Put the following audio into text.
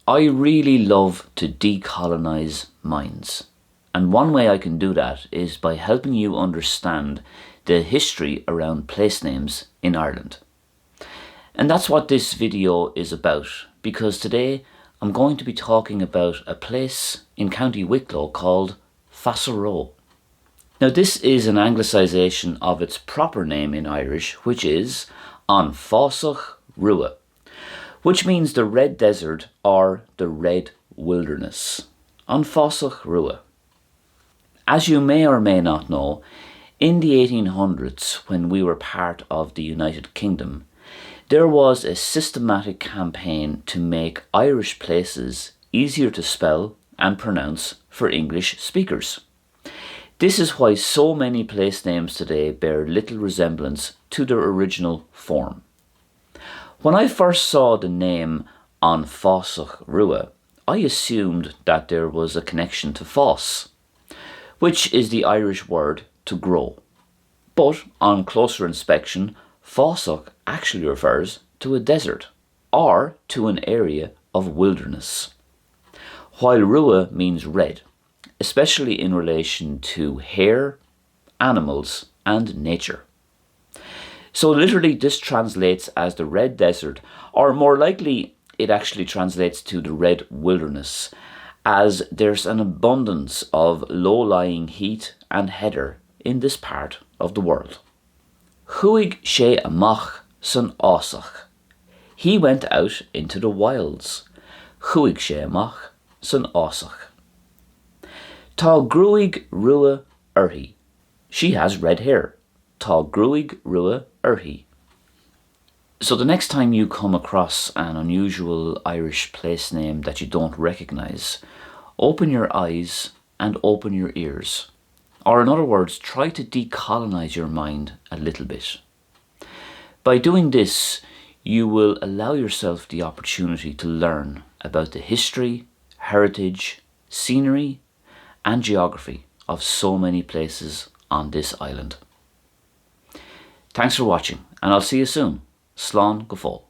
I really love to decolonise minds. And one way I can do that is by helping you understand the history around place names in Ireland. And that's what this video is about, because today I'm going to be talking about a place in County Wicklow called Fassaroe. Now this is an anglicisation of its proper name in Irish, which is An Fásach Rua, which means the Red Desert or the Red Wilderness. An Fásach Rua. As you may or may not know, in the 1800s, when we were part of the United Kingdom, there was a systematic campaign to make Irish places easier to spell and pronounce for English speakers. This is why so many place names today bear little resemblance to their original form. When I first saw the name An Fásach Rua, I assumed that there was a connection to fás, which is the Irish word to grow. But on closer inspection, Fásach actually refers to a desert or to an area of wilderness, while Rua means red, especially in relation to hair, animals and nature. So literally this translates as the Red Desert, or more likely it actually translates to the Red Wilderness, as there's an abundance of low-lying heath and heather in this part of the world. Chuaigh sé amach san ásach. He went out into the wilds. Chuaigh sé amach san ásach. Tá gruaigh rua uirthi. She has red hair. Tá gruaigh rua uirthi. So the next time you come across an unusual Irish place name that you don't recognise, open your eyes and open your ears. Or in other words, try to decolonise your mind a little bit. By doing this, you will allow yourself the opportunity to learn about the history, heritage, scenery and geography of so many places on this island. Thanks for watching, and I'll see you soon. Slán go fóill.